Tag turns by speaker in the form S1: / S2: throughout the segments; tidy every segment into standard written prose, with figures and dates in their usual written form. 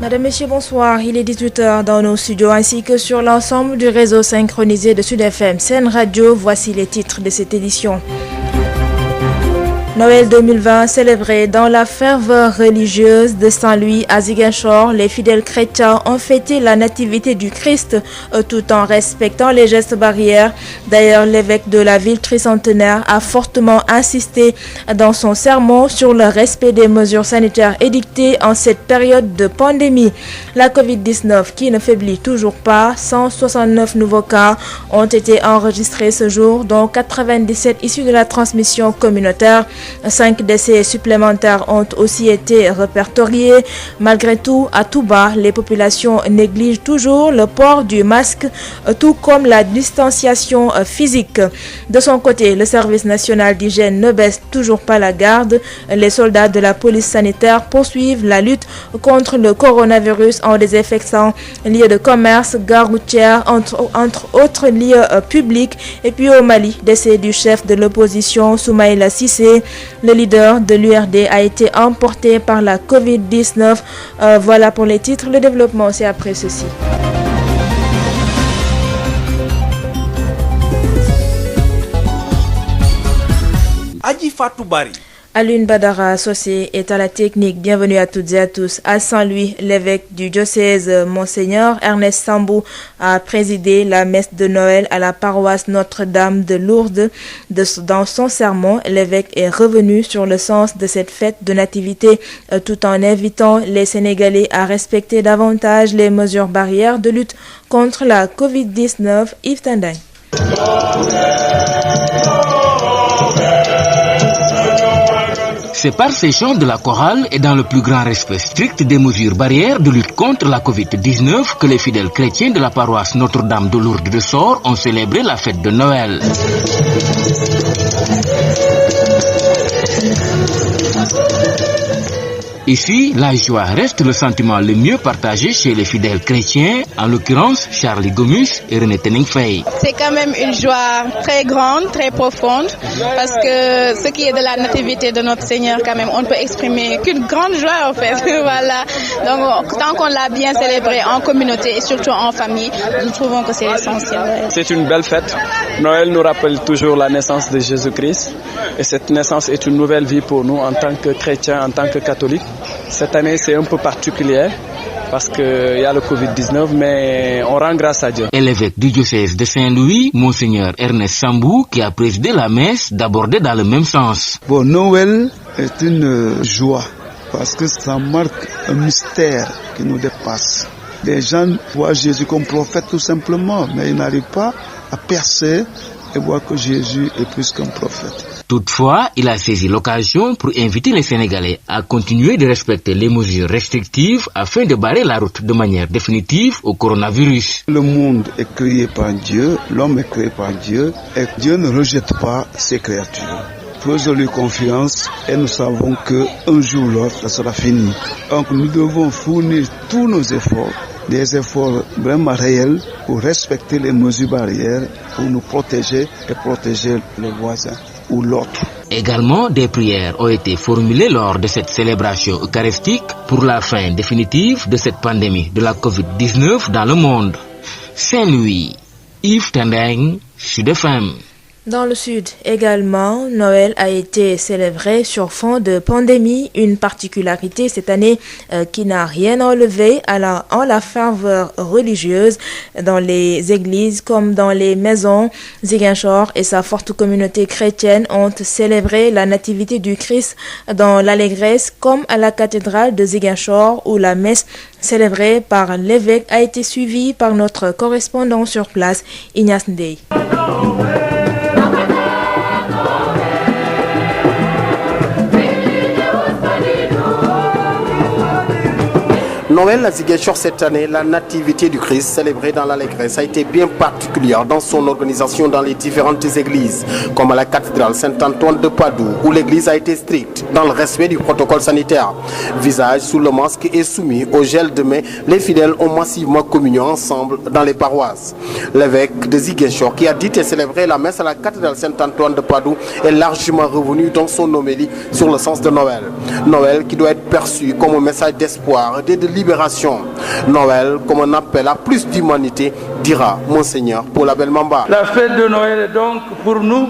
S1: Madame, Monsieur, bonsoir. Il est 18h dans nos studios ainsi que sur l'ensemble du réseau synchronisé de Sud FM Sen Radio. Voici les titres de cette édition. Noël 2020 célébré dans la ferveur religieuse de Saint-Louis à Ziguinchor. Les fidèles chrétiens ont fêté la nativité du Christ tout en respectant les gestes barrières. D'ailleurs, l'évêque de la ville tricentenaire a fortement insisté dans son sermon sur le respect des mesures sanitaires édictées en cette période de pandémie. La Covid-19 qui ne faiblit toujours pas, 169 nouveaux cas ont été enregistrés ce jour, dont 97 issus de la transmission communautaire. 5 décès supplémentaires ont aussi été répertoriés. Malgré tout, à Touba, les populations négligent toujours le port du masque, tout comme la distanciation physique. De son côté, le service national d'hygiène ne baisse toujours pas la garde. Les soldats de la police sanitaire poursuivent la lutte contre le coronavirus en désinfectant lieux de commerce, gares routières, entre autres lieux publics. Et puis au Mali, décès du chef de l'opposition Soumaïla Cissé. Le leader de l'URD a été emporté par la Covid-19. Voilà pour les titres. Le développement, c'est après ceci.
S2: Adji Fatou Bari.
S1: Alun Badara associé est à la technique. Bienvenue à toutes et à tous. À Saint-Louis, l'évêque du diocèse Monseigneur Ernest Sambou a présidé la messe de Noël à la paroisse Notre-Dame de Lourdes. Dans son sermon, l'évêque est revenu sur le sens de cette fête de nativité tout en invitant les Sénégalais à respecter davantage les mesures barrières de lutte contre la Covid-19. Yves Tendang.
S3: C'est par ces chants de la chorale et dans le plus grand respect strict des mesures barrières de lutte contre la Covid-19 que les fidèles chrétiens de la paroisse Notre-Dame de Lourdes de Sort ont célébré la fête de Noël. Ici, la joie reste le sentiment le mieux partagé chez les fidèles chrétiens, en l'occurrence Charlie Gomus et René Teningfei.
S4: C'est quand même une joie très grande, très profonde, parce que ce qui est de la nativité de notre Seigneur, quand même, on ne peut exprimer qu'une grande joie en fait. Voilà. Donc, tant qu'on l'a bien célébré en communauté et surtout en famille, nous trouvons que c'est essentiel.
S5: C'est une belle fête. Noël nous rappelle toujours la naissance de Jésus-Christ, et cette naissance est une nouvelle vie pour nous en tant que chrétiens, en tant que catholiques. Cette année, c'est un peu particulier parce qu'il y a le Covid-19, mais on rend grâce à Dieu.
S3: Et l'évêque du diocèse de Saint-Louis, Monseigneur Ernest Sambou, qui a présidé la messe, d'aborder dans le même sens.
S6: Bon, Noël est une joie parce que ça marque un mystère qui nous dépasse. Les gens voient Jésus comme prophète tout simplement, mais ils n'arrivent pas à percer et voir que Jésus est plus qu'un prophète.
S3: Toutefois, il a saisi l'occasion pour inviter les Sénégalais à continuer de respecter les mesures restrictives afin de barrer la route de manière définitive au coronavirus.
S6: Le monde est créé par Dieu, l'homme est créé par Dieu et Dieu ne rejette pas ses créatures. Faisons-lui confiance et nous savons qu'un jour ou l'autre, ça sera fini. Donc nous devons fournir tous nos efforts, des efforts vraiment réels pour respecter les mesures barrières, pour nous protéger et protéger le voisin ou l'autre.
S3: Également, des prières ont été formulées lors de cette célébration eucharistique pour la fin définitive de cette pandémie de la Covid-19 dans le monde. Saint-Louis, Yves Tendeng, Sud FM.
S1: Dans le sud également, Noël a été célébré sur fond de pandémie, une particularité cette année qui n'a rien enlevé en la ferveur religieuse dans les églises comme dans les maisons. Ziguinchor et sa forte communauté chrétienne ont célébré la nativité du Christ dans l'allégresse comme à la cathédrale de Ziguinchor où la messe célébrée par l'évêque a été suivie par notre correspondant sur place, Ignace Ndeye.
S7: Noël à Ziguinchor cette année, la nativité du Christ célébrée dans l'allégresse a été bien particulière dans son organisation dans les différentes églises, comme à la cathédrale Saint-Antoine de Padoue, où l'église a été stricte dans le respect du protocole sanitaire. Visage sous le masque et soumis au gel de main, les fidèles ont massivement communion ensemble dans les paroisses. L'évêque de Ziguinchor, qui a dit et célébré la messe à la cathédrale Saint-Antoine de Padoue, est largement revenu dans son homélie sur le sens de Noël. Noël qui doit être perçu comme un message d'espoir et de liberté libération. Noël comme un appel à plus d'humanité, dira Monseigneur Paul Abel Mamba.
S8: La fête de Noël est donc pour nous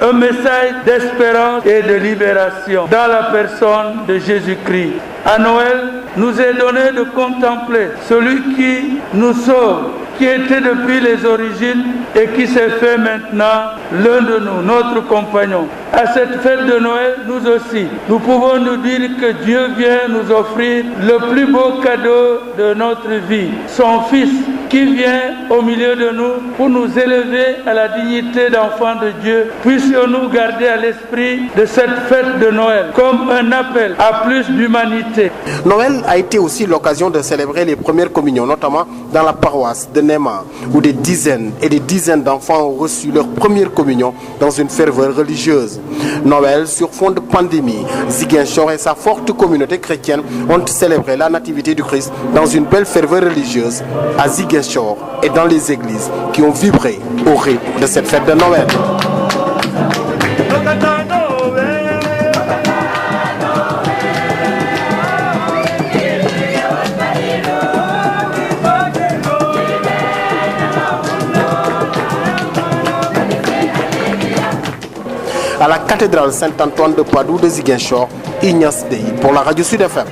S8: un message d'espérance et de libération dans la personne de Jésus-Christ. À Noël, nous est donné de contempler celui qui nous sauve, qui était depuis les origines et qui s'est fait maintenant l'un de nous, notre compagnon. À cette fête de Noël, nous aussi, nous pouvons nous dire que Dieu vient nous offrir le plus beau cadeau de notre vie, son Fils, qui vient au milieu de nous pour nous élever à la dignité d'enfants de Dieu. Puissions-nous garder à l'esprit de cette fête de Noël comme un appel à plus d'humanité.
S7: Noël a été aussi l'occasion de célébrer les premières communions, notamment dans la paroisse de Néma, où des dizaines et des dizaines d'enfants ont reçu leur première communion dans une ferveur religieuse. Noël sur fond de pandémie, Ziguinchor et sa forte communauté chrétienne ont célébré la nativité du Christ dans une belle ferveur religieuse à Ziguinchor et dans les églises qui ont vibré au rythme de cette fête de Noël. À la cathédrale Saint-Antoine de Padoue de Ziguinchor, Ignace Dey pour la radio Sud FM.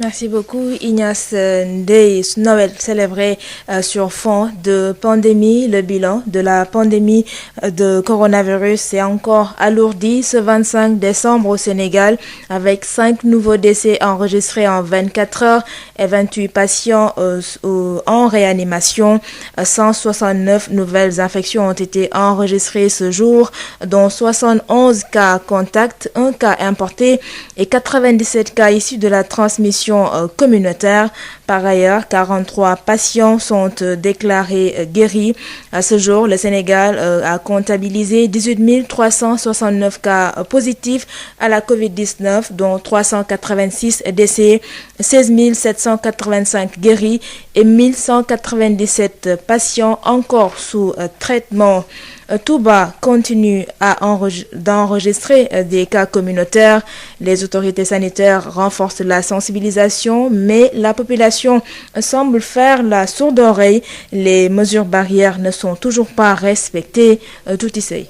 S1: Merci beaucoup Ignace Dey. Noël célébré sur fond de pandémie. Le bilan de la pandémie de coronavirus est encore alourdi ce 25 décembre au Sénégal avec 5 nouveaux décès enregistrés en 24 heures et 28 patients en réanimation. 169 nouvelles infections ont été enregistrées ce jour, dont 71 cas contacts, 1 cas importé et 97 cas issus de la transmission communautaire. Par ailleurs, 43 patients sont déclarés guéris. À ce jour, le Sénégal a comptabilisé 18 369 cas positifs à la COVID-19, dont 386 décès, 16 785 guéris et 1197 patients encore sous traitement. Touba continue d'enregistrer des cas communautaires. Les autorités sanitaires renforcent la sensibilisation, mais la population semble faire la sourde oreille. Les mesures barrières ne sont toujours pas respectées. Tout ici.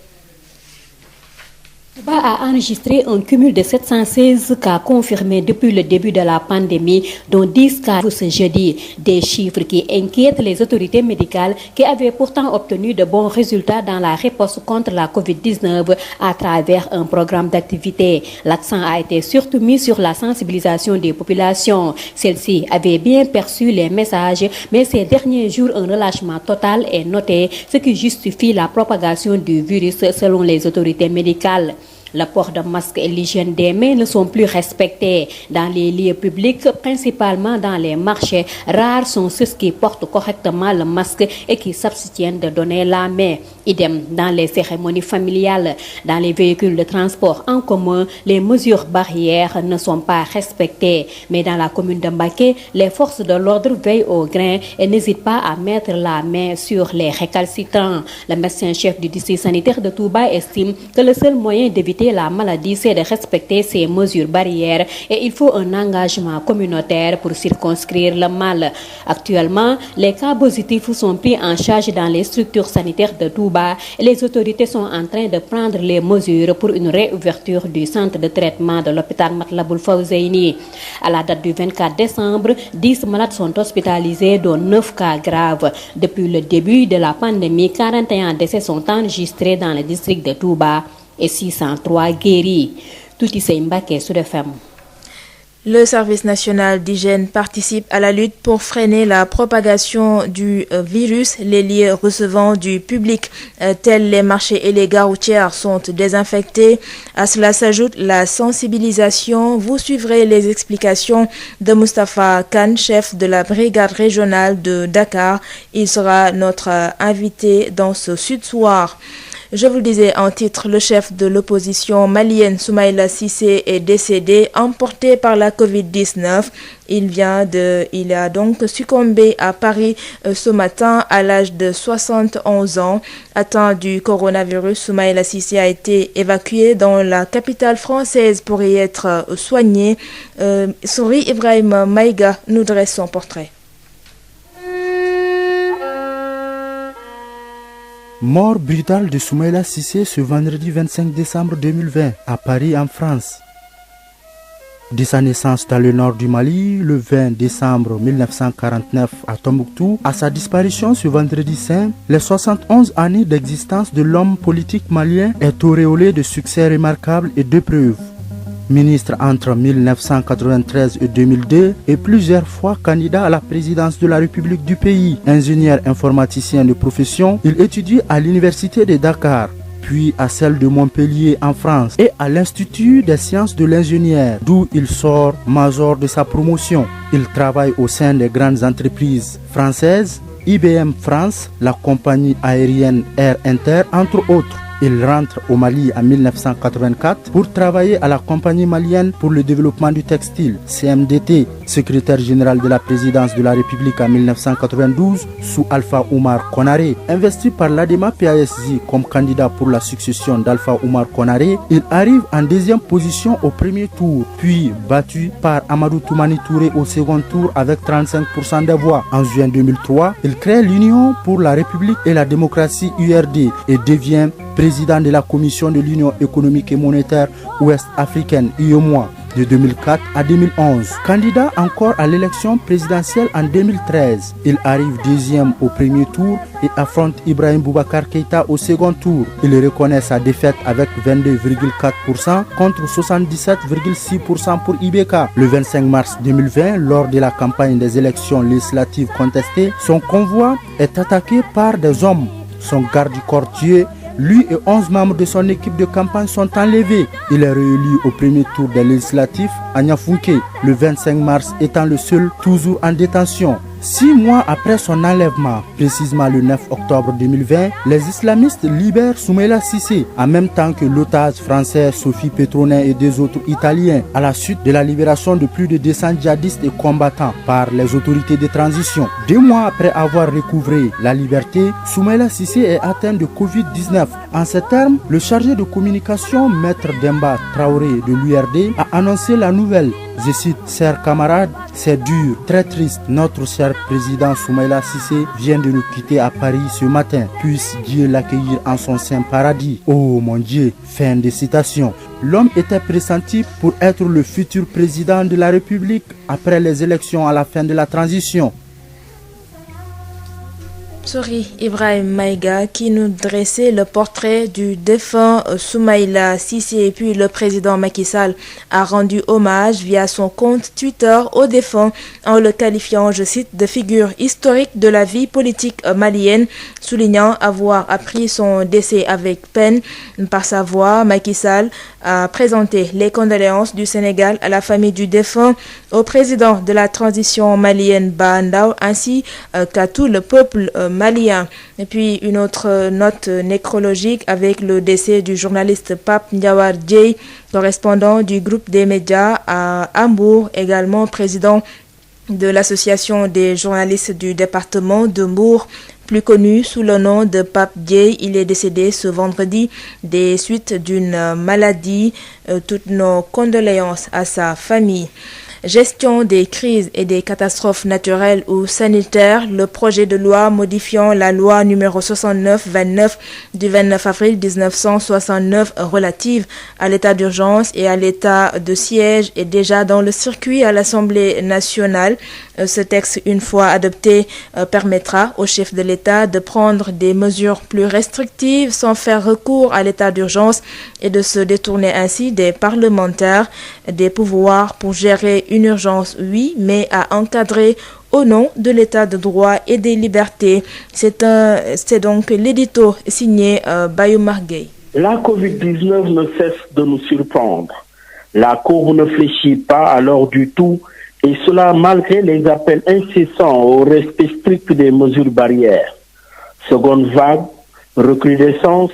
S9: Touba a enregistré un cumul de 716 cas confirmés depuis le début de la pandémie, dont 10 cas ce jeudi. Des chiffres qui inquiètent les autorités médicales qui avaient pourtant obtenu de bons résultats dans la réponse contre la COVID-19 à travers un programme d'activité. L'accent a été surtout mis sur la sensibilisation des populations. Celles-ci avaient bien perçu les messages, mais ces derniers jours, un relâchement total est noté, ce qui justifie la propagation du virus selon les autorités médicales. Le port de masque et l'hygiène des mains ne sont plus respectés. Dans les lieux publics, principalement dans les marchés, rares sont ceux qui portent correctement le masque et qui s'abstiennent de donner la main. Idem dans les cérémonies familiales. Dans les véhicules de transport en commun, les mesures barrières ne sont pas respectées. Mais dans la commune de Mbacké, les forces de l'ordre veillent au grain et n'hésitent pas à mettre la main sur les récalcitrants. Le médecin-chef du district sanitaire de Touba estime que le seul moyen d'éviter la maladie, c'est de respecter ces mesures barrières et il faut un engagement communautaire pour circonscrire le mal. Actuellement, les cas positifs sont pris en charge dans les structures sanitaires de Touba et les autorités sont en train de prendre les mesures pour une réouverture du centre de traitement de l'hôpital Matlaboul Fawzeyni. À la date du 24 décembre, 10 malades sont hospitalisés, dont 9 cas graves. Depuis le début de la pandémie, 41 décès sont enregistrés dans le district de Touba et 603 guéris. Tout ici Mbacké Sud FM.
S1: Le service national d'hygiène participe à la lutte pour freiner la propagation du virus. Les lieux recevant du public, tels les marchés et les gares routières, sont désinfectés. À cela s'ajoute la sensibilisation. Vous suivrez les explications de Moustapha Khan, chef de la brigade régionale de Dakar. Il sera notre invité dans ce Sud Soir. Je vous le disais en titre, le chef de l'opposition malienne Soumaïla Cissé est décédé, emporté par la Covid-19. Il a donc succombé à Paris ce matin à l'âge de 71 ans. Atteint du coronavirus, Soumaïla Cissé a été évacué dans la capitale française pour y être soigné. Souri Ibrahim Maïga nous dresse son portrait.
S10: Mort brutale de Soumaïla Cissé ce vendredi 25 décembre 2020 à Paris en France. De sa naissance dans le nord du Mali, le 20 décembre 1949 à Tombouctou, à sa disparition ce vendredi saint, les 71 années d'existence de l'homme politique malien est auréolé de succès remarquables et d'épreuves. Ministre entre 1993 et 2002 et plusieurs fois candidat à la présidence de la République du pays. Ingénieur informaticien de profession, il étudie à l'université de Dakar, puis à celle de Montpellier en France et à l'Institut des sciences de l'ingénieur, d'où il sort major de sa promotion. Il travaille au sein des grandes entreprises françaises, IBM France, la compagnie aérienne Air Inter, entre autres. Il rentre au Mali en 1984 pour travailler à la compagnie malienne pour le développement du textile, CMDT, secrétaire général de la présidence de la République en 1992 sous Alpha Oumar Konaré. Investi par l'ADEMA PASJ comme candidat pour la succession d'Alpha Oumar Konaré, il arrive en deuxième position au premier tour, puis battu par Amadou Toumani Touré au second tour avec 35% des voix. En juin 2003, il crée l'Union pour la République et la démocratie URD et devient président de la Commission de l'Union économique et monétaire ouest-africaine UEMOA de 2004 à 2011. Candidat encore à l'élection présidentielle en 2013, il arrive deuxième au premier tour et affronte Ibrahim Boubacar Keïta au second tour. Il reconnaît sa défaite avec 22,4% contre 77,6% pour IBK. Le 25 mars 2020, lors de la campagne des élections législatives contestées, son convoi est attaqué par des hommes. Son garde-du-corps tué. Lui et 11 membres de son équipe de campagne sont enlevés. Il est réélu au premier tour des législatifs à Niafunké, le 25 mars étant le seul toujours en détention. 6 mois après son enlèvement, précisément le 9 octobre 2020, les islamistes libèrent Soumaïla Cissé en même temps que l'otage français Sophie Petronin et 2 autres Italiens à la suite de la libération de plus de 200 djihadistes et combattants par les autorités de transition. 2 mois après avoir recouvré la liberté, Soumaïla Cissé est atteint de Covid-19. En ces termes, le chargé de communication, Maître Demba Traoré de l'URD, a annoncé la nouvelle. Je cite, chers camarades, c'est dur, très triste. Notre cher président Soumaïla Cissé vient de nous quitter à Paris ce matin. Puisse Dieu l'accueillir en son saint paradis. Oh mon Dieu, fin de citation. L'homme était pressenti pour être le futur président de la République après les élections à la fin de la transition.
S1: Souri Ibrahim Maïga qui nous dressait le portrait du défunt Soumaïla Cissé. Et puis le président Macky Sall a rendu hommage via son compte Twitter au défunt en le qualifiant, je cite, de figure historique de la vie politique malienne, soulignant avoir appris son décès avec peine. Par sa voix, Macky Sall a présenté les condoléances du Sénégal à la famille du défunt, au président de la transition malienne Ba Ndao ainsi qu'à tout le peuple malien. Et puis une autre note nécrologique avec le décès du journaliste Pape Ndiawar Dieye, correspondant du groupe des médias à Hambourg, également président de l'association des journalistes du département de Mbour, plus connu sous le nom de Pape Dieye. Il est décédé ce vendredi des suites d'une maladie. Toutes nos condoléances à sa famille. Gestion des crises et des catastrophes naturelles ou sanitaires, le projet de loi modifiant la loi numéro 69-29 du 29 avril 1969 relative à l'état d'urgence et à l'état de siège est déjà dans le circuit à l'Assemblée nationale. Ce texte, une fois adopté, permettra au chef de l'État de prendre des mesures plus restrictives sans faire recours à l'état d'urgence et de se détourner ainsi des parlementaires, des pouvoirs pour gérer une urgence, oui, mais à encadrer au nom de l'état de droit et des libertés. C'est donc l'édito signé Bayoumar Gueye.
S11: La Covid-19 ne cesse de nous surprendre. La courbe ne fléchit pas alors du tout, et cela malgré les appels incessants au respect strict des mesures barrières. Seconde vague, recrudescence,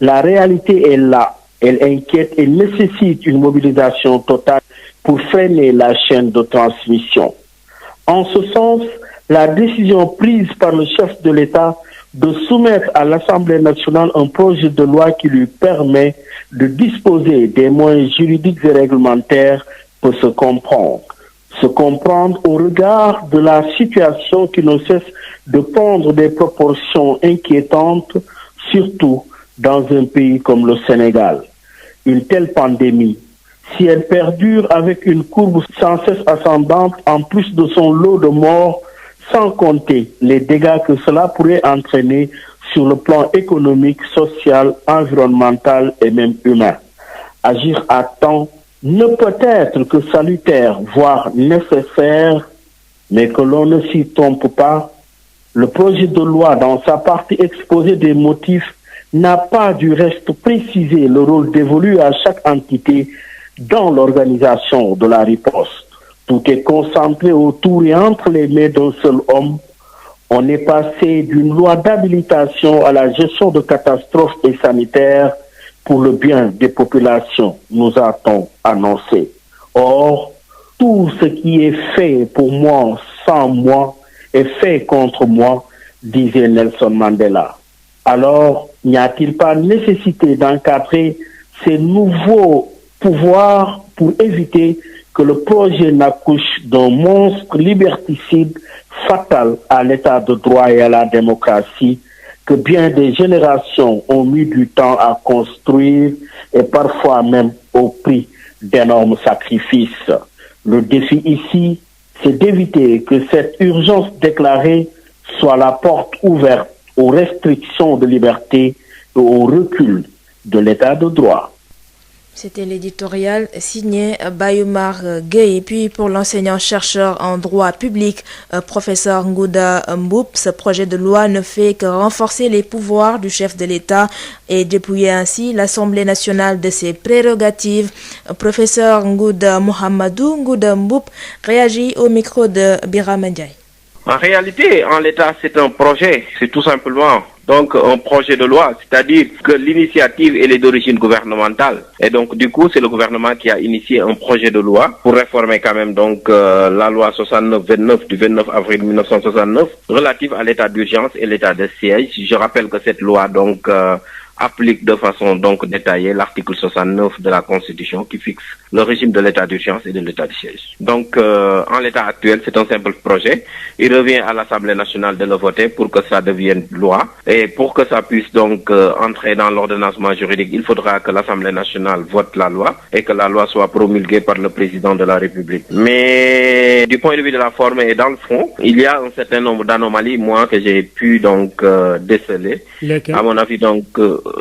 S11: La réalité est là, elle inquiète et nécessite une mobilisation totale pour freiner la chaîne de transmission. En ce sens, la décision prise par le chef de l'État de soumettre à l'Assemblée nationale un projet de loi qui lui permet de disposer des moyens juridiques et réglementaires peut se comprendre. Se comprendre au regard de la situation qui ne cesse de prendre des proportions inquiétantes, surtout dans un pays comme le Sénégal. Une telle pandémie, si elle perdure avec une courbe sans cesse ascendante, en plus de son lot de morts, sans compter les dégâts que cela pourrait entraîner sur le plan économique, social, environnemental et même humain. Agir à temps ne peut être que salutaire, voire nécessaire, mais que l'on ne s'y trompe pas. Le projet de loi, dans sa partie exposée des motifs, n'a pas du reste précisé le rôle dévolu à chaque entité dans l'organisation de la riposte. Tout est concentré autour et entre les mains d'un seul homme. On est passé d'une loi d'habilitation à la gestion de catastrophes et sanitaires pour le bien des populations, nous a-t-on annoncé. Or, tout ce qui est fait pour moi, sans moi, est fait contre moi, disait Nelson Mandela. Alors, n'y a-t-il pas nécessité d'encadrer ces nouveaux pouvoirs pour éviter que le projet n'accouche d'un monstre liberticide fatal à l'état de droit et à la démocratie que bien des générations ont mis du temps à construire et parfois même au prix d'énormes sacrifices. Le défi ici, c'est d'éviter que cette urgence déclarée soit la porte ouverte aux restrictions de liberté et au recul de l'état de droit.
S1: C'était l'éditorial signé Bayoumar Gueye. Et puis pour l'enseignant-chercheur en droit public, professeur Ngouda Mboup, ce projet de loi ne fait que renforcer les pouvoirs du chef de l'État et dépouiller ainsi l'Assemblée nationale de ses prérogatives. Professeur Ngouda Mohamedou Ngouda Mboup réagit au micro de Biram Ndiaye.
S12: En réalité, en l'état, c'est un projet, c'est tout simplement donc un projet de loi, c'est-à-dire que l'initiative elle est d'origine gouvernementale. Et donc du coup, c'est le gouvernement qui a initié un projet de loi pour réformer quand même donc la loi 69-29 du 29 avril 1969 relative à l'état d'urgence et l'état de siège. Je rappelle que cette loi donc applique de façon donc détaillée l'article 69 de la Constitution qui fixe le régime de l'état d'urgence et de l'état de siège. Donc en l'état actuel, c'est un simple projet. Il revient à l'Assemblée nationale de le voter pour que ça devienne loi. Et pour que ça puisse donc entrer dans l'ordonnancement juridique, il faudra que l'Assemblée nationale vote la loi et que la loi soit promulguée par le président de la République. Mais du point de vue de la forme et dans le fond, il y a un certain nombre d'anomalies, moi, que j'ai pu donc déceler. À mon avis, donc,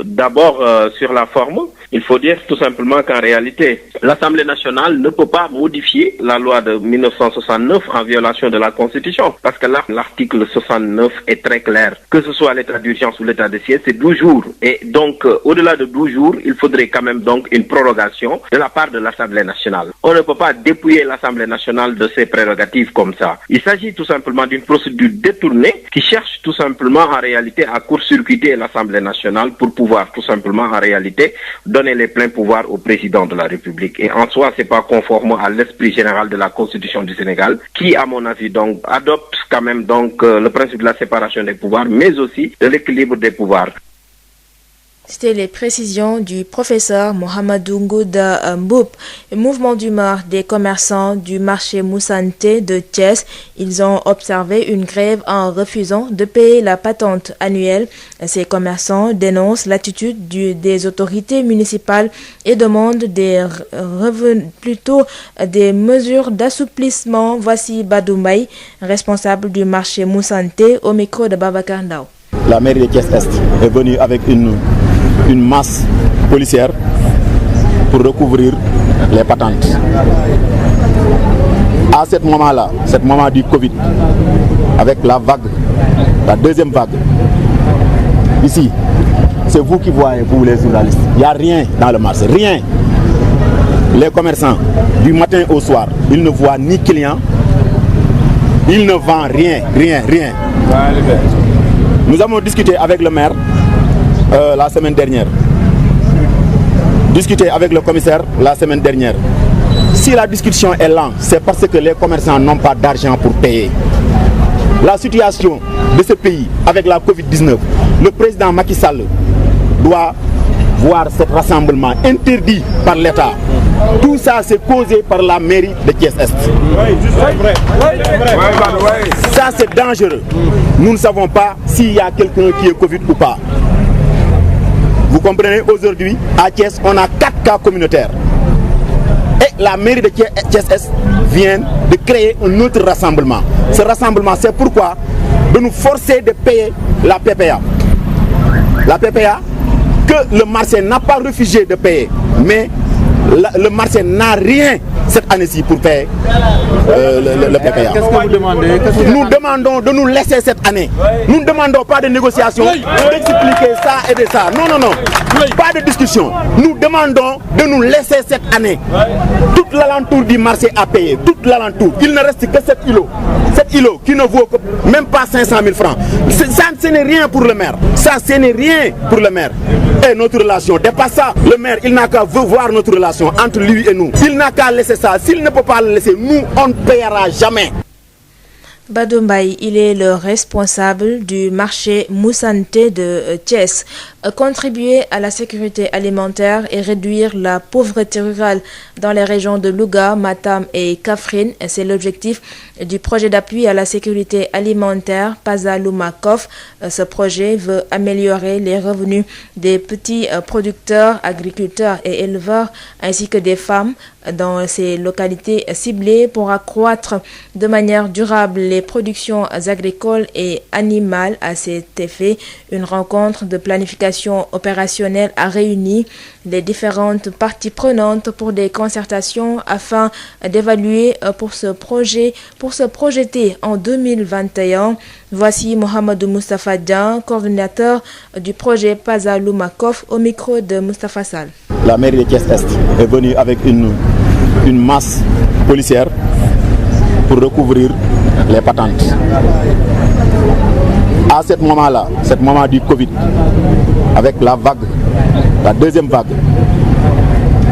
S12: d'abord, sur la forme, il faut dire tout simplement qu'en réalité, l'Assemblée nationale ne peut pas modifier la loi de 1969 en violation de la Constitution. Parce que là, l'article 69 est très clair. Que ce soit l'état d'urgence ou l'état de siège, c'est 12 jours. Et donc, au-delà de 12 jours, il faudrait quand même donc une prorogation de la part de l'Assemblée nationale. On ne peut pas dépouiller l'Assemblée nationale de ses prérogatives comme ça. Il s'agit tout simplement d'une procédure détournée qui cherche tout simplement en réalité à court-circuiter l'Assemblée nationale pour pouvoir tout simplement en réalité donner les pleins pouvoirs au président de la République. Et en soi, c'est pas conforme à l'esprit général de la Constitution du Sénégal, qui, à mon avis, donc, adopte quand même donc le principe de la séparation des pouvoirs, mais aussi de l'équilibre des pouvoirs.
S1: C'était les précisions du professeur Mohamedou Ngouda Mboup. Le mouvement d'humeur des commerçants du marché Moussanté de Thiès, ils ont observé une grève en refusant de payer la patente annuelle. Ces commerçants dénoncent l'attitude des autorités municipales et demandent des mesures d'assouplissement. Voici Badoumaï, responsable du marché Moussanté, au micro de Babacar Ndao.
S13: La mairie de Thiès-Est est venue avec une masse policière pour recouvrir les patentes. À ce moment-là, ce moment du Covid, avec la deuxième vague, ici, c'est vous qui voyez, vous les journalistes, il n'y a rien dans le marché, rien. Les commerçants, du matin au soir, ils ne voient ni clients, ils ne vendent rien. Nous avons discuté avec le maire la semaine dernière. discuté avec le commissaire la semaine dernière. Si la discussion est lente, c'est parce que les commerçants n'ont pas d'argent pour payer. La situation de ce pays avec la Covid-19, le président Macky Sall doit voir ce rassemblement interdit par l'État. Tout ça, c'est causé par la mairie de Thiès-Est. Ça, c'est dangereux. Nous ne savons pas s'il y a quelqu'un qui est Covid ou pas. Vous comprenez, aujourd'hui, à Thiès, on a 4 cas communautaires. Et la mairie de Thiès-Est vient de créer un autre rassemblement. Ce rassemblement, c'est pourquoi de nous forcer de payer la PPA. La PPA que le marché n'a pas refusé de payer, mais le marché n'a rien cette année-ci pour payer le PPA.
S10: Qu'est-ce que vous demandez?
S13: Nous demandons de nous laisser cette année. Nous ne demandons pas de négociation, d'expliquer ça et de ça. Non, non, non. Pas de discussion. Nous demandons de nous laisser cette année. Toute l'alentour du marché à payer. Toute l'alentour. Il ne reste que 7 îlots. 7 îlots qui ne vaut même pas 500 000 francs. Ça, ce n'est rien pour le maire. Ça, ce n'est rien pour le maire. Et notre relation dépasse ça. Le maire, il n'a qu'à voir notre relation entre lui et nous. Il n'a qu'à laisser ça. S'il ne peut pas le laisser, nous, on ne payera jamais.
S1: Badombaï, il est le responsable du marché Moussante de Thiès. Contribuer à la sécurité alimentaire et réduire la pauvreté rurale dans les régions de Louga, Matam et Kaffrine, c'est l'objectif du projet d'appui à la sécurité alimentaire Pazalouma-Kof. Ce projet veut améliorer les revenus des petits producteurs, agriculteurs et éleveurs ainsi que des femmes dans ces localités ciblées pour accroître de manière durable les productions agricoles et animales. À cet effet, une rencontre de planification opérationnelle a réuni les différentes parties prenantes pour des concertations afin d'évaluer pour se projeter en 2021. Voici Mohamedou Moustapha Dian, coordinateur du projet Pazalouma-Kof, au micro de Moustapha Sall.
S13: La mairie de Thiès-Est est venue avec une masse policière pour recouvrir les patentes. À ce moment-là, ce moment du Covid, avec la deuxième vague,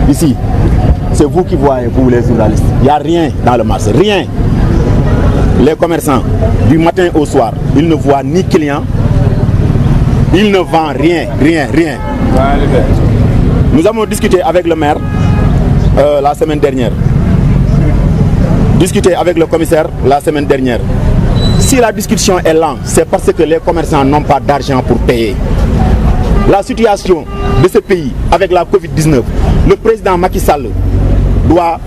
S13: ici, c'est vous qui voyez, vous les journalistes, il n'y a rien dans le marché, rien. Les commerçants, du matin au soir, ils ne voient ni clients, ils ne vendent rien. Nous avons discuté avec le maire la semaine dernière, discuté avec le commissaire la semaine dernière. Si la discussion est lente, c'est parce que les commerçants n'ont pas d'argent pour payer. La situation de ce pays avec la Covid-19, le président Macky Sall doit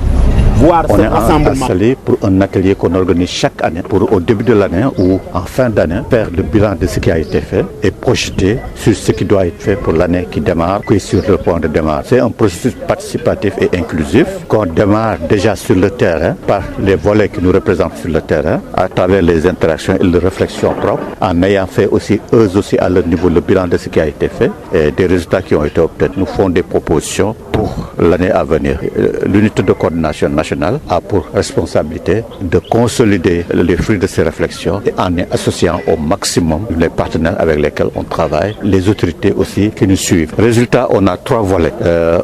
S13: voir ce rassemblement.
S14: On est installé pour un atelier qu'on organise chaque année pour au début de l'année ou en fin d'année faire le bilan de ce qui a été fait et projeter sur ce qui doit être fait pour l'année qui démarre, qui est sur le point de démarrer. C'est un processus participatif et inclusif qu'on démarre déjà sur le terrain par les volets qui nous représentent sur le terrain à travers les interactions et les réflexions propres, en ayant fait aussi eux aussi à leur niveau le bilan de ce qui a été fait et des résultats qui ont été obtenus. Nous font des propositions pour l'année à venir. L'unité de coordination nationale a pour responsabilité de consolider les fruits de ces réflexions et en associant au maximum les partenaires avec lesquels on travaille, les autorités aussi qui nous suivent. Résultat, on a 3 volets.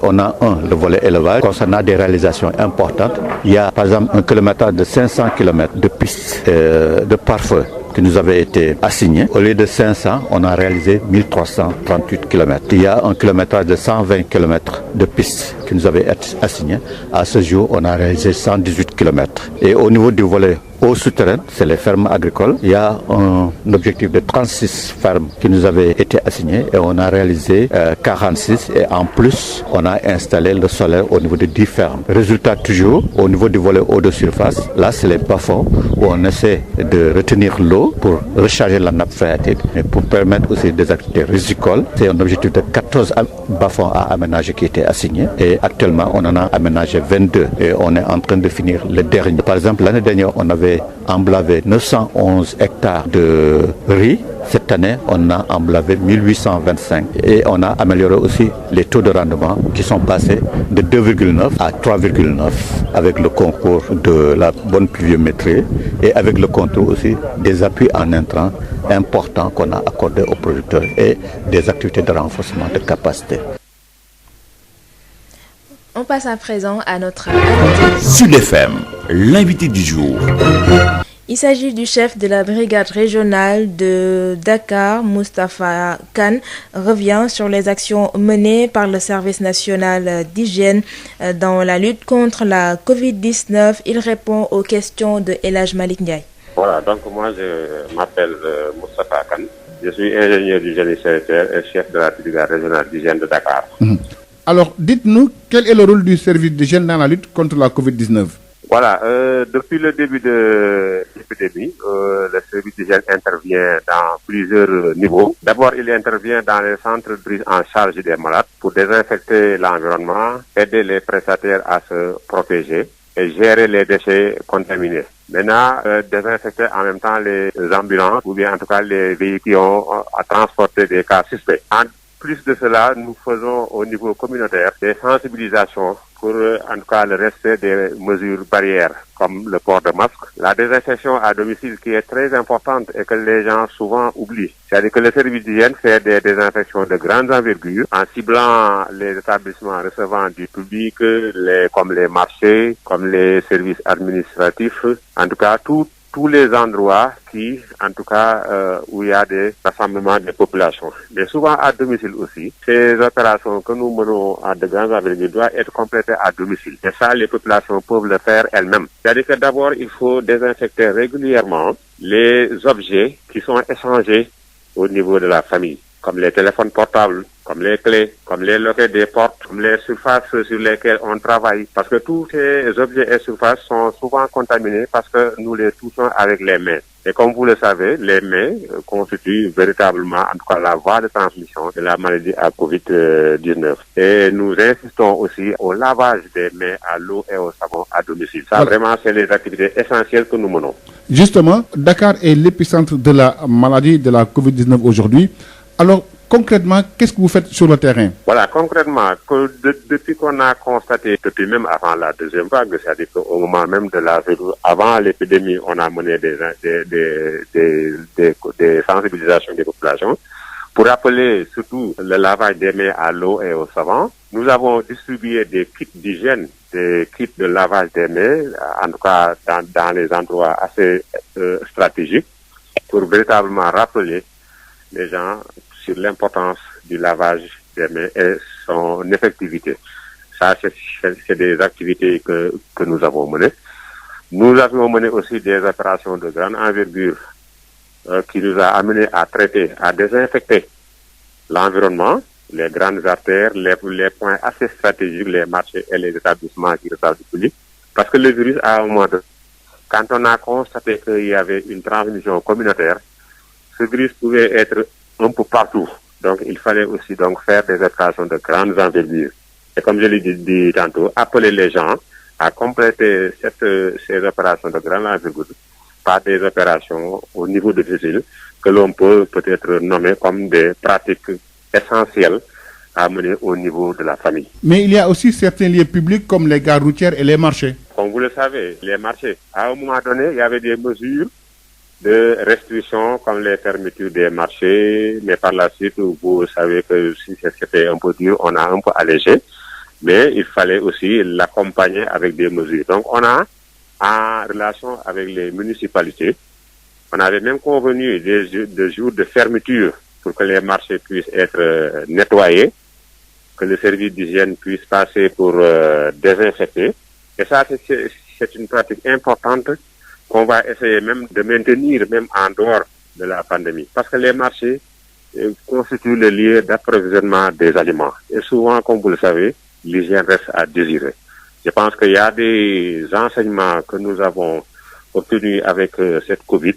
S14: On a le volet élevage concernant des réalisations importantes. Il y a par exemple un kilométrage de 500 km de pistes de pare-feu qui nous avait été assigné. Au lieu de 500, on a réalisé 1338 km. Il y a un kilométrage de 120 km de pistes qui nous avait été assigné. À ce jour, on a réalisé 118 km. Et au niveau du volet eau souterraine, c'est les fermes agricoles. Il y a un objectif de 36 fermes qui nous avait été assigné et on a réalisé 46 et en plus, on a installé le solaire au niveau de 10 fermes. Résultat toujours, au niveau du volet eau de surface, là c'est les bas-fonds où on essaie de retenir l'eau pour recharger la nappe phréatique et pour permettre aussi des activités rizicoles. C'est un objectif de 14 bas-fonds à aménager qui était assigné et actuellement on en a aménagé 22 et on est en train de finir le dernier. Par exemple, l'année dernière, on avait emblavé 911 hectares de riz. Cette année, on a emblavé 1825 et on a amélioré aussi les taux de rendement qui sont passés de 2,9 à 3,9 avec le concours de la bonne pluviométrie et avec le concours aussi des appuis en intrants importants qu'on a accordés aux producteurs et des activités de renforcement de capacité.
S1: On passe à présent à notre
S15: Sud FM, l'invité du jour.
S1: Il s'agit du chef de la brigade régionale de Dakar, Moustapha Kane, revient sur les actions menées par le service national d'hygiène dans la lutte contre la Covid-19. Il répond aux questions de El Hadj Malick Ndiaye.
S16: Voilà, donc moi je m'appelle Moustapha Kane. Je suis ingénieur du génie sanitaire et chef de la brigade régionale d'hygiène de Dakar.
S17: Alors, dites-nous, quel est le rôle du service d'hygiène dans la lutte contre la Covid-19?
S16: Voilà, depuis le début de l'épidémie, le service d'hygiène intervient dans plusieurs niveaux. D'abord, il intervient dans les centres de prise en charge des malades pour désinfecter l'environnement, aider les prestataires à se protéger et gérer les déchets contaminés. Maintenant, désinfecter en même temps les ambulances ou bien en tout cas les véhicules qui ont à transporter des cas suspects. En plus de cela, nous faisons au niveau communautaire des sensibilisations pour en tout cas le respect des mesures barrières comme le port de masque, la désinfection à domicile qui est très importante et que les gens souvent oublient. C'est-à-dire que le service d'hygiène fait des désinfections de grande envergure en ciblant les établissements recevant du public, comme les marchés, comme les services administratifs, en tout cas tous les endroits qui, en tout cas, où il y a des rassemblements des populations. Mais souvent à domicile aussi. Ces opérations que nous menons à de grandes envergures doivent être complétées à domicile. Et ça, les populations peuvent le faire elles-mêmes. C'est-à-dire que d'abord, il faut désinfecter régulièrement les objets qui sont échangés au niveau de la famille, comme les téléphones portables, comme les clés, comme les loquets des portes, comme les surfaces sur lesquelles on travaille. Parce que tous ces objets et surfaces sont souvent contaminés parce que nous les touchons avec les mains. Et comme vous le savez, les mains constituent véritablement, en tout cas, la voie de transmission de la maladie à Covid-19. Et nous insistons aussi au lavage des mains à l'eau et au savon à domicile. Ça, vraiment, c'est les activités essentielles que nous menons.
S17: Justement, Dakar est l'épicentre de la maladie de la Covid-19 aujourd'hui. Alors, concrètement, qu'est-ce que vous faites sur le terrain? Voilà, concrètement,
S16: depuis qu'on a constaté, depuis même avant la deuxième vague, c'est-à-dire qu'au moment même de la avant l'épidémie, on a mené des sensibilisations des populations pour rappeler surtout le lavage des mains à l'eau et au savon. Nous avons distribué des kits d'hygiène, des kits de lavage des mains, en tout cas dans les endroits assez stratégiques, pour véritablement rappeler les gens sur l'importance du lavage des mains et son effectivité. Ça, c'est des activités que nous avons menées. Nous avons mené aussi des opérations de grande envergure qui nous a amené à traiter, à désinfecter l'environnement, les grandes artères, les points assez stratégiques, les marchés et les établissements qui reçoivent du public. Parce que le virus, à un moment donné, quand on a constaté qu'il y avait une transmission communautaire, ce virus pouvait être un peu partout. Donc, il fallait aussi donc faire des opérations de grandes envergures. Et comme je l'ai dit tantôt, appeler les gens à compléter ces opérations de grande envergure par des opérations au niveau de difficile que l'on peut peut-être nommer comme des pratiques essentielles à mener au niveau de la famille.
S17: Mais il y a aussi certains lieux publics comme les gares routières et les marchés.
S16: Comme vous le savez, les marchés, à un moment donné, il y avait des mesures de restrictions comme les fermetures des marchés, mais par la suite, vous savez que si c'était un peu dur, on a un peu allégé, mais il fallait aussi l'accompagner avec des mesures. Donc on a, en relation avec les municipalités, on avait même convenu des jours de fermeture pour que les marchés puissent être nettoyés, que le service d'hygiène puisse passer pour désinfecter. Et ça, c'est une pratique importante qu'on va essayer même de maintenir même en dehors de la pandémie. Parce que les marchés constituent le lieu d'approvisionnement des aliments. Et souvent, comme vous le savez, l'hygiène reste à désirer. Je pense qu'il y a des enseignements que nous avons obtenus avec cette Covid,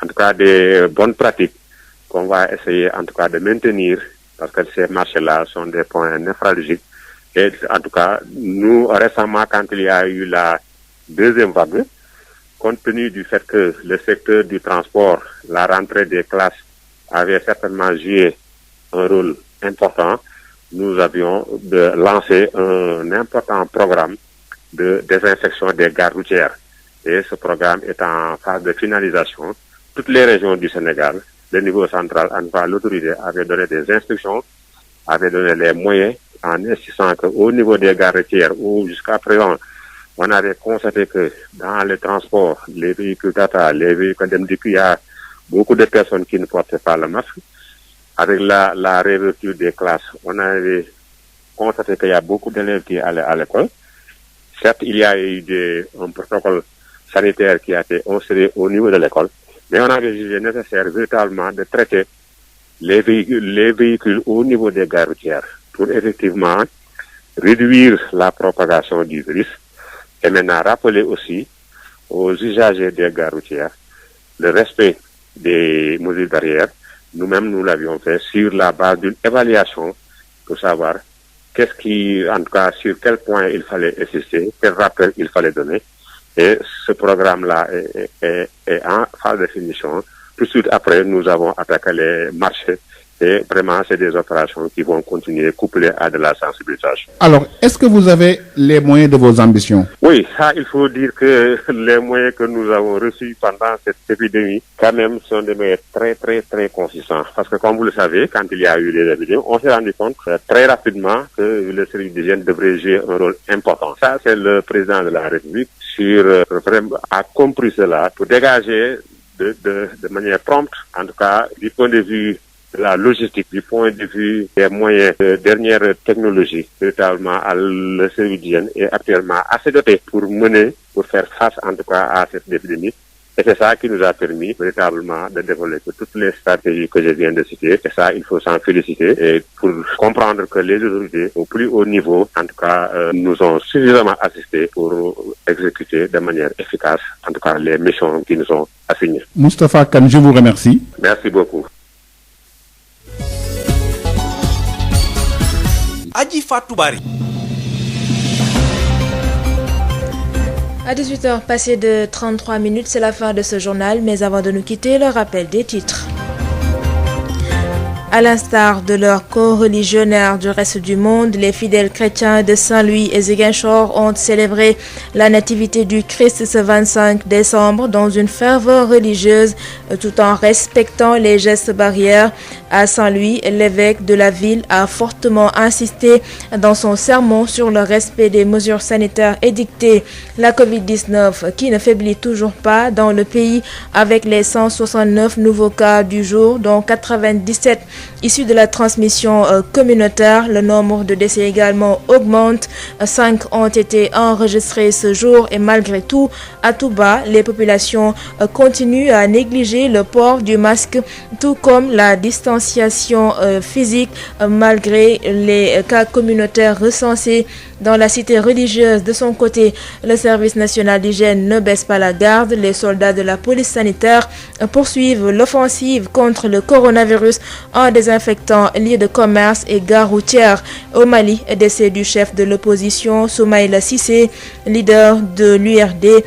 S16: en tout cas des bonnes pratiques qu'on va essayer en tout cas de maintenir, parce que ces marchés-là sont des points névralgiques. Et en tout cas, nous, récemment, quand il y a eu la deuxième vague, compte tenu du fait que le secteur du transport, la rentrée des classes avait certainement joué un rôle important, nous avions lancé un important programme de désinfection des gares routières. Et ce programme est en phase de finalisation. Toutes les régions du Sénégal, le niveau central, en tout cas l'autorité, avait donné des instructions, avait donné les moyens en insistant qu'au niveau des gares routières, où jusqu'à présent, on avait constaté que dans les transports, les véhicules Tata, les véhicules MDQ, il y a beaucoup de personnes qui ne portaient pas le masque. Avec la réouverture des classes, on avait constaté qu'il y a beaucoup d'élèves qui allaient à l'école. Certes, il y a eu un protocole sanitaire qui a été instauré au niveau de l'école, mais on avait jugé nécessaire véritablement de traiter les véhicules au niveau des gares routières pour effectivement réduire la propagation du virus et maintenant rappeler aussi aux usagers des gares routières le respect des mesures barrières. Nous-mêmes, nous l'avions fait sur la base d'une évaluation pour savoir en tout cas, sur quel point il fallait insister, quel rappel il fallait donner. Et ce programme-là est en phase de finition. Tout de suite après, nous avons attaqué les marchés. Et vraiment, c'est des opérations qui vont continuer couplées à de la sensibilisation.
S17: Alors, est-ce que vous avez les moyens de vos ambitions?
S16: Oui, ça, il faut dire que les moyens que nous avons reçus pendant cette épidémie, quand même, sont des moyens très, très, très consistants. Parce que, comme vous le savez, quand il y a eu les épidémies, on s'est rendu compte très rapidement que le service d'hygiène devrait jouer un rôle important. Ça, c'est le président de la République a compris cela pour dégager de manière prompte, en tout cas, du point de vue de la logistique, du point de vue des moyens de dernière technologie, véritablement, le service d'hygiène est actuellement assez doté pour faire face, en tout cas, à cette épidémie. Et c'est ça qui nous a permis, véritablement, de développer toutes les stratégies que je viens de citer. Et ça, il faut s'en féliciter. Et pour comprendre que les autorités, au plus haut niveau, en tout cas, nous ont suffisamment assistés pour exécuter de manière efficace, en tout cas, les missions qui nous sont assignées.
S17: Moustapha Kane, je vous remercie.
S16: Merci beaucoup.
S2: Adji Fatou Bari.
S1: À 18h passé de 33 minutes, c'est la fin de ce journal, mais avant de nous quitter, le rappel des titres. À l'instar de leurs co-religionnaires du reste du monde, les fidèles chrétiens de Saint-Louis et Ziguinchor ont célébré la nativité du Christ ce 25 décembre dans une ferveur religieuse tout en respectant les gestes barrières. À Saint-Louis, l'évêque de la ville a fortement insisté dans son sermon sur le respect des mesures sanitaires édictées. La Covid-19 qui ne faiblit toujours pas dans le pays avec les 169 nouveaux cas du jour, dont 97 issus de la transmission communautaire. Le nombre de décès également augmente. 5 ont été enregistrés ce jour et malgré tout, à Touba, les populations continuent à négliger le port du masque, tout comme la distanciation physique malgré les cas communautaires recensés dans la cité religieuse. De son côté, le service national d'hygiène ne baisse pas la garde. Les soldats de la police sanitaire poursuivent l'offensive contre le coronavirus en désinfectant lieux de commerce et gares routières. Au Mali, décès du chef de l'opposition, Soumaïla Cissé, leader de l'URD.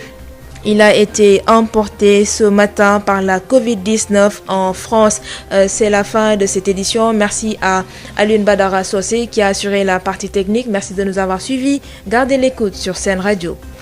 S1: Il a été emporté ce matin par la Covid-19 en France. C'est la fin de cette édition. Merci à Alioune Badara Sosé qui a assuré la partie technique. Merci de nous avoir suivis. Gardez l'écoute sur Sen Radio.